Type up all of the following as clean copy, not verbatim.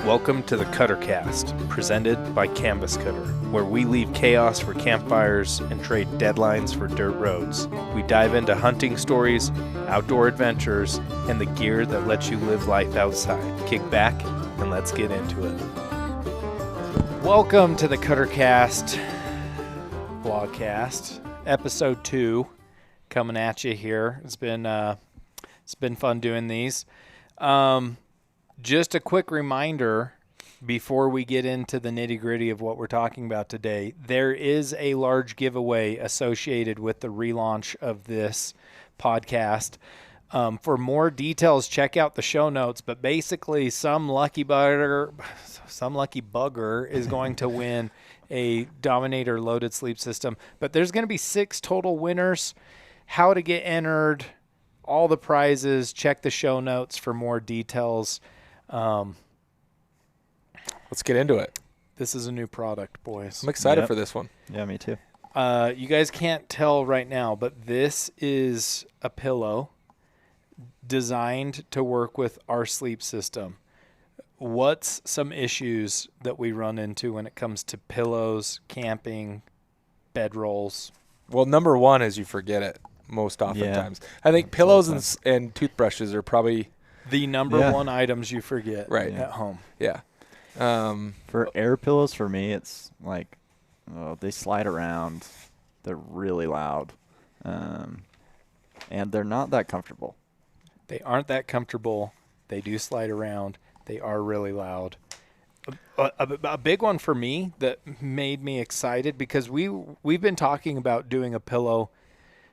Welcome to the CutterCast, presented by Canvas Cutter, where we leave chaos for campfires and trade deadlines for dirt roads. We dive into hunting stories, outdoor adventures, and the gear that lets you live life outside. Kick back and let's get into it. Welcome to the CutterCast vlogcast, episode 2, coming at you here. It's been fun doing these. Just a quick reminder before we get into the nitty-gritty of what we're talking about today. There is a large giveaway associated with the relaunch of this podcast. For more details, check out the show notes. But basically, some lucky bugger is going to win a Dominator loaded sleep system. But there's going to be 6 total winners. How to get entered, all the prizes. Check the show notes for more details. Let's get into it. This is a new product, boys. I'm excited for this one. Yeah, me too. You guys can't tell right now, but this is a pillow designed to work with our sleep system. What's some issues that we run into when it comes to pillows, camping, bedrolls? Well, number one is you forget it most oftentimes. Yeah. I think pillows and toothbrushes are probably the number one items you forget at home. Yeah. For air pillows, for me, it's like they slide around. They're really loud. And they're not that comfortable. They aren't that comfortable. They do slide around. They are really loud. A big one for me that made me excited because we've been talking about doing a pillow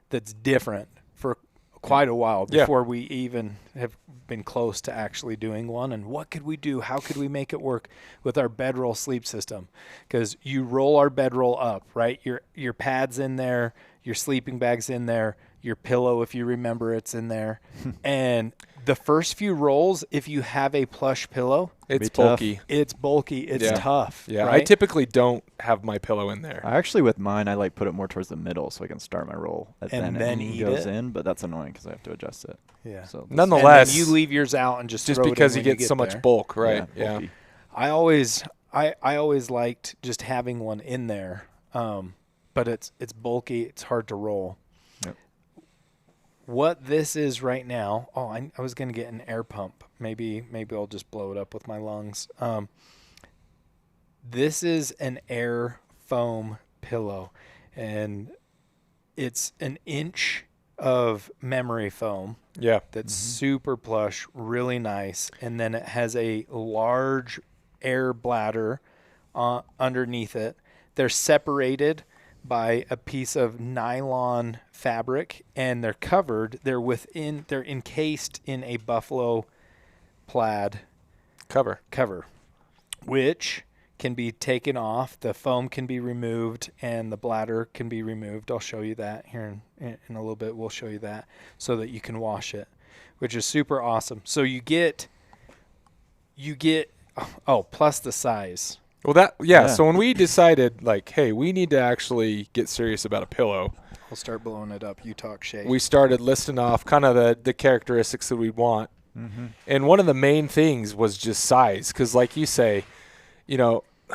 that's different for quite a while before we even have been close to actually doing one. And what could we do? How could we make it work with our bedroll sleep system? Because you roll our bedroll up, right? Your pad's in there, your sleeping bag's in there, your pillow, if you remember, it's in there. And the first few rolls, if you have a plush pillow, it's bulky. It's bulky. It's tough. Yeah, right? I typically don't have my pillow in there. Actually, with mine, I put it more towards the middle so I can start my roll. And then it goes in, but that's annoying because I have to adjust it. Yeah. So nonetheless, and you leave yours out and just throw because it you in get so much bulk, right? Yeah. I always liked just having one in there, but it's bulky. It's hard to roll. Yep. What this is right now, I was going to get an air pump. Maybe I'll just blow it up with my lungs. This is an air foam pillow, and it's an inch of memory foam. Yeah. That's super plush, really nice. And then it has a large air bladder underneath it. They're separated by a piece of nylon fabric, and they're covered. They're encased in a buffalo plaid cover, which can be taken off. The foam can be removed, and the bladder can be removed. I'll show you that here in a little bit. We'll show you that so that you can wash it, which is super awesome. So you get plus the size. Well, so when we decided, hey, we need to actually get serious about a pillow. I'll start blowing it up. You talk shade. We started listing off kind of the characteristics that we want. Mm-hmm. And one of the main things was just size. Because like you say,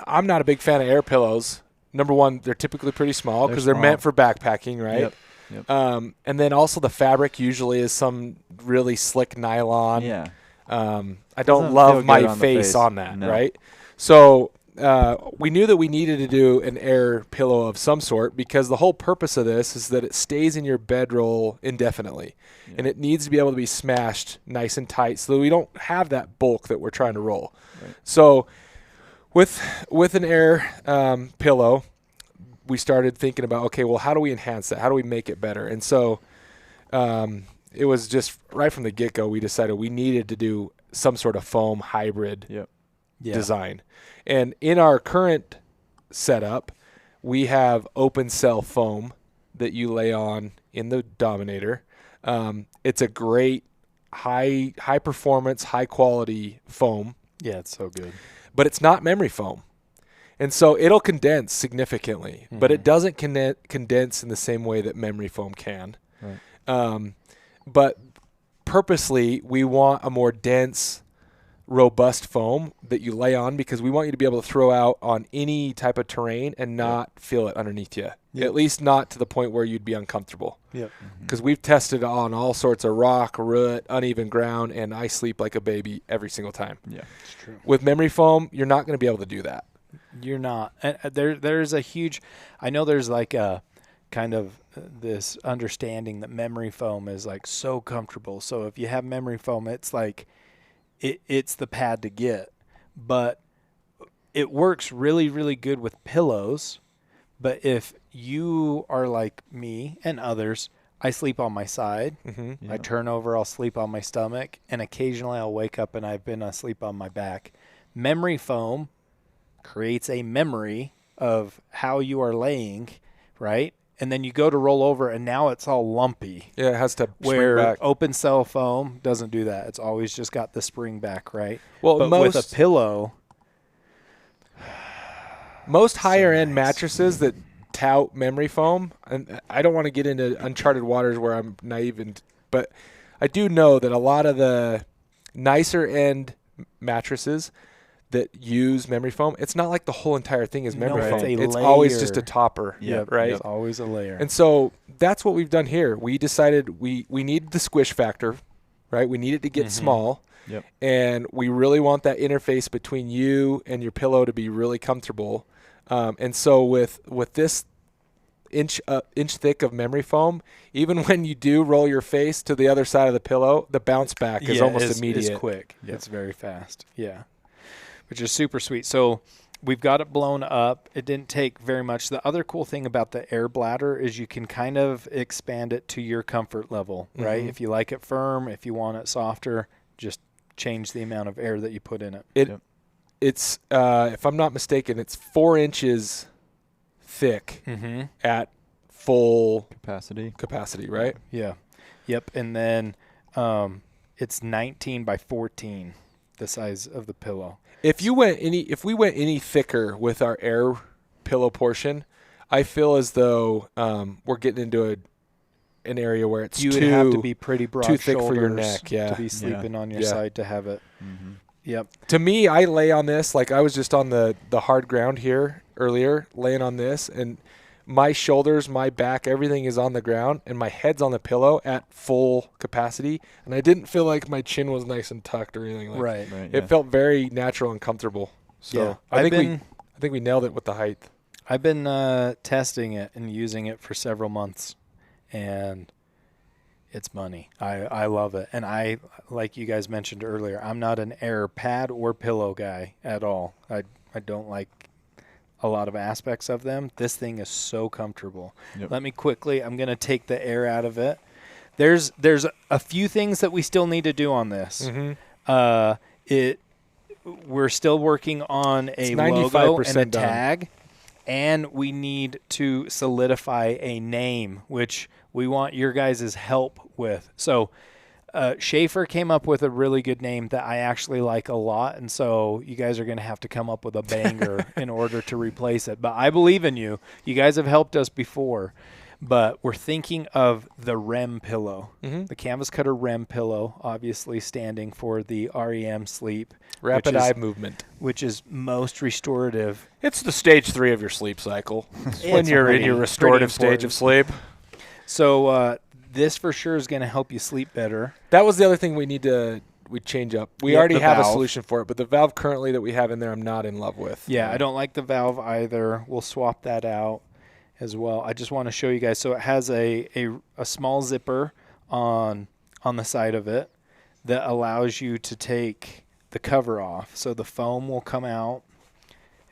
I'm not a big fan of air pillows. Number one, they're typically pretty small because they're meant for backpacking, right? Yep. And then also the fabric usually is some really slick nylon. Yeah. I don't love my face on that, right? So we knew that we needed to do an air pillow of some sort because the whole purpose of this is that it stays in your bedroll indefinitely. Yeah. And it needs to be able to be smashed nice and tight so that we don't have that bulk that we're trying to roll. Right. So with an air pillow, we started thinking about, okay, well, how do we enhance that? How do we make it better? And so it was just right from the get-go, we decided we needed to do some sort of foam hybrid design. And in our current setup, we have open cell foam that you lay on in the Dominator. It's a great high performance, high quality foam. Yeah, it's so good. But it's not memory foam. And so it'll condense significantly, but it doesn't condense in the same way that memory foam can. Right. But purposely, we want a more dense robust foam that you lay on, because we want you to be able to throw out on any type of terrain and not feel it underneath you. At least not to the point where you'd be uncomfortable. Yep. Because we've tested on all sorts of rock, root, uneven ground, and I sleep like a baby every single time. Yeah, it's true. With memory foam, you're not going to be able to do that. You're not. And there's a huge, I know there's like a kind of this understanding that memory foam is like so comfortable. So if you have memory foam, it's like, it's the pad to get. But it works really, really good with pillows. But if you are like me and others, I sleep on my side. Mm-hmm. I turn over, I'll sleep on my stomach, and occasionally I'll wake up and I've been asleep on my back. Memory foam creates a memory of how you are laying, right? And then you go to roll over, and now it's all lumpy. Yeah, it has to where spring back. Open cell foam doesn't do that. It's always just got the spring back, right? Well, but with a pillow, most higher end mattresses that tout memory foam, and I don't want to get into uncharted waters where I'm naive, but I do know that a lot of the nicer end mattresses that use memory foam, it's not like the whole entire thing is memory foam. It's always just a topper, right? It's always a layer. And so that's what we've done here. We decided we needed the squish factor, right? We needed to get small. Yep. And we really want that interface between you and your pillow to be really comfortable. And so with this inch thick of memory foam, even when you do roll your face to the other side of the pillow, the bounce back is almost immediate. It's quick. Yep. It's very fast. Yeah. Which is super sweet. So we've got it blown up. It didn't take very much. The other cool thing about the air bladder is you can kind of expand it to your comfort level, right? If you like it firm, if you want it softer, just change the amount of air that you put in it. It's if I'm not mistaken, it's 4 inches thick at full capacity, right? Yeah. Yep. And then it's 19 by 14, the size of the pillow. If we went any thicker with our air pillow portion, I feel as though we're getting into an area where it's you would have to be pretty broad, too thick for your neck, to be sleeping on your side to have it. Yep. To me, I lay on this like I was just on the hard ground here earlier, laying on this, and my shoulders, my back, everything is on the ground, and my head's on the pillow at full capacity, and I didn't feel like my chin was nice and tucked or anything like that. Right. It felt very natural and comfortable. So I think we nailed it with the height. I've been testing it and using it for several months, and it's money. I love it. And I, like you guys mentioned earlier, I'm not an air pad or pillow guy at all. I don't like a lot of aspects of them. This thing is so comfortable. Yep. Let me quickly, I'm going to take the air out of it. There's a few things that we still need to do on this. We're still working on a logo and a tag, and we need to solidify a name, which we want your guys' help with. So Schaefer came up with a really good name that I actually like a lot, and so you guys are going to have to come up with a banger in order to replace it. But I believe in you. You guys have helped us before. But we're thinking of the R.E.M pillow, the Canvas Cutter R.E.M pillow, obviously standing for the R.E.M sleep. Rapid eye movement. Which is most restorative. It's the stage 3 of your sleep cycle. When you're in your restorative stage of sleep. So this for sure is going to help you sleep better. That was the other thing we change up. We already have a solution for it, but the valve currently that we have in there I'm not in love with. Yeah, I don't like the valve either. We'll swap that out as well. I just want to show you guys. So it has a small zipper on the side of it that allows you to take the cover off. So the foam will come out,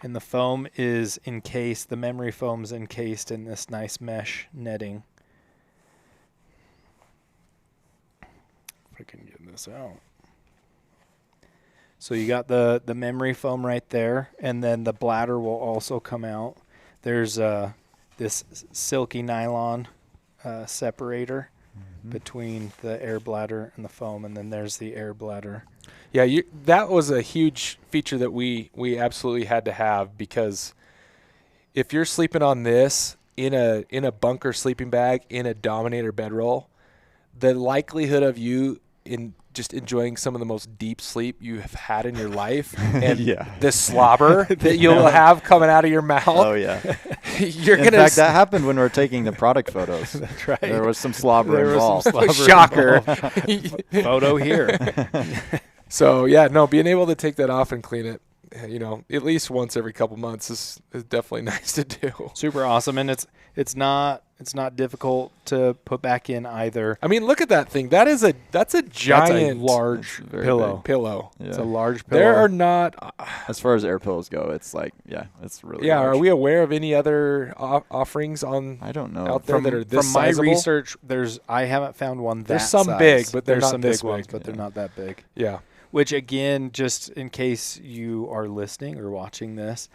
and the foam is encased, the memory foam is encased in this nice mesh netting. If I can get this out. So you got the memory foam right there, and then the bladder will also come out. There's this silky nylon separator between the air bladder and the foam, and then there's the air bladder. Yeah, that was a huge feature that we absolutely had to have, because if you're sleeping on this in a bunker sleeping bag in a Dominator bedroll, the likelihood of you just enjoying some of the most deep sleep you have had in your life, and this slobber that you'll have coming out of your mouth. Oh yeah. In fact, that happened when we were taking the product photos. That's right. There was some slobber involved. Shocker. Photo here. So yeah, no, being able to take that off and clean it, at least once every couple months is definitely nice to do. Super awesome, and it's not difficult to put back in either. I mean, look at that thing. That's a giant, that's a large pillow. Yeah. It's a large pillow. There are not, as far as air pillows go, it's like it's really. Yeah, large. Are we aware of any other offerings on? I don't know out there that are this from my sizable? research. I haven't found one that there's some size. big, but there's not some this big ones, big. but they're not that big. Yeah. Which again, just in case you are listening or watching this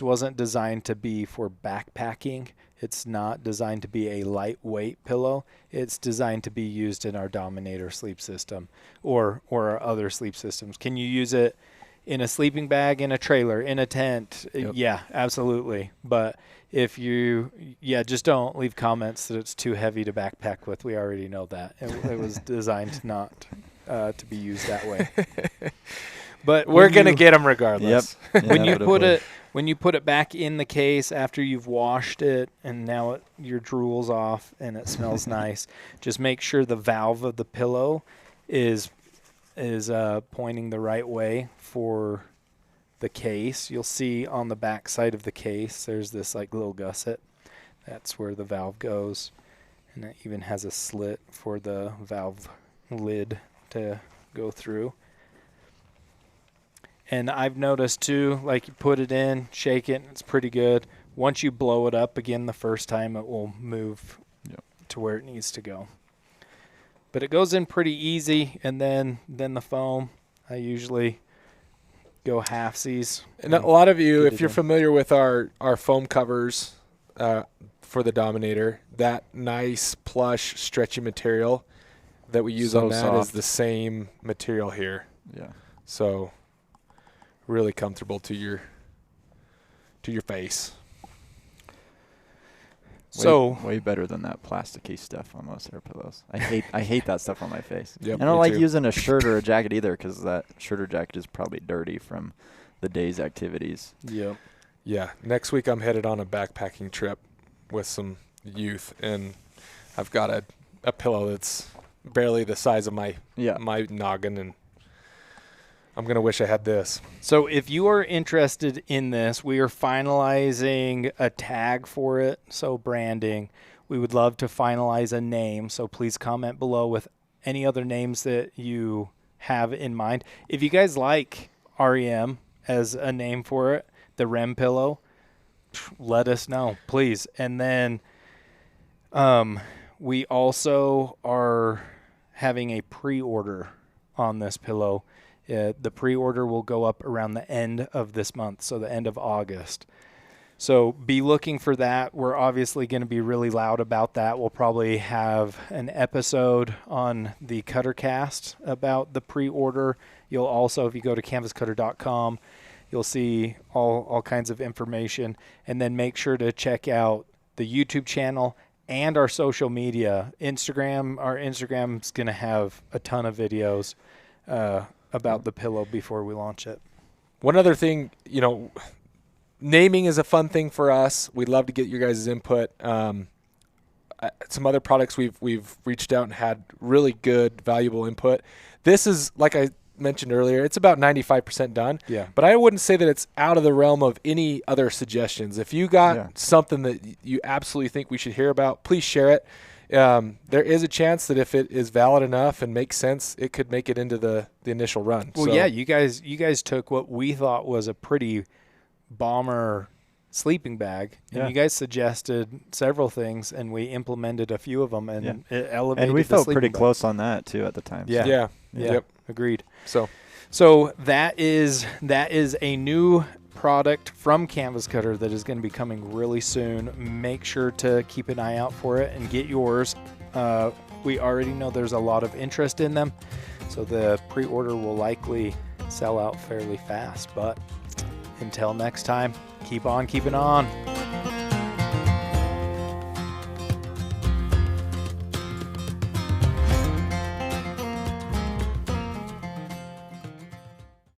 wasn't designed to be for backpacking. It's not designed to be a lightweight pillow. It's designed to be used in our Dominator sleep system or our other sleep systems. Can you use it in a sleeping bag, in a trailer, in a tent? Yep. Yeah, absolutely. But if just don't leave comments that it's too heavy to backpack with. We already know that. It was designed not to be used that way. But we're going to get them regardless. Yep. When you put it back in the case after you've washed it and now your drool's off and it smells nice, just make sure the valve of the pillow is pointing the right way for the case. You'll see on the back side of the case there's this like little gusset. That's where the valve goes, and it even has a slit for the valve lid to go through. And I've noticed too, like you put it in, shake it, it's pretty good. Once you blow it up again the first time, it will move to where it needs to go. But it goes in pretty easy, and then the foam, I usually go halfsies. And a lot of you, if you're familiar with our foam covers for the Dominator, that nice plush stretchy material that we use on that soft. Is the same material here. Yeah. So really comfortable to your face. Way better than that plasticky stuff on most air pillows. I hate that stuff on my face. Yep, I don't like using a shirt or a jacket either, because that shirt or jacket is probably dirty from the day's activities. Yep. Yeah. Next week I'm headed on a backpacking trip with some youth, and I've got a pillow that's barely the size of my noggin, and I'm going to wish I had this. So if you are interested in this, we are finalizing a tag for it, so branding. We would love to finalize a name, so please comment below with any other names that you have in mind. If you guys like R.E.M. as a name for it, the R.E.M. pillow, let us know, please. And then we also are having a pre-order on this pillow. The pre-order will go up around the end of this month, so the end of August. So be looking for that. We're obviously going to be really loud about that. We'll probably have an episode on the Cuttercast about the pre-order. You'll also, if you go to canvascutter.com, you'll see all kinds of information. And then make sure to check out the YouTube channel and our social media. Our Instagram's going to have a ton of videos about the pillow before we launch it. One other thing, naming is a fun thing for us. We'd love to get your guys' input. Some other products we've reached out and had really good, valuable input. This is, like I mentioned earlier, it's about 95% done. Yeah. But I wouldn't say that it's out of the realm of any other suggestions. If you got something that you absolutely think we should hear about, please share it. There is a chance that if it is valid enough and makes sense, it could make it into the initial run. Well, yeah, you guys took what we thought was a pretty bomber sleeping bag, and you guys suggested several things, and we implemented a few of them, and it elevated. And we felt pretty bag. Close on that too at the time. Yeah. Yep. Agreed. So that is a new product from Canvas Cutter that is going to be coming really soon. Make sure to keep an eye out for it and get yours. We already know there's a lot of interest in them, so the pre-order will likely sell out fairly fast. But until next time, keep on keeping on.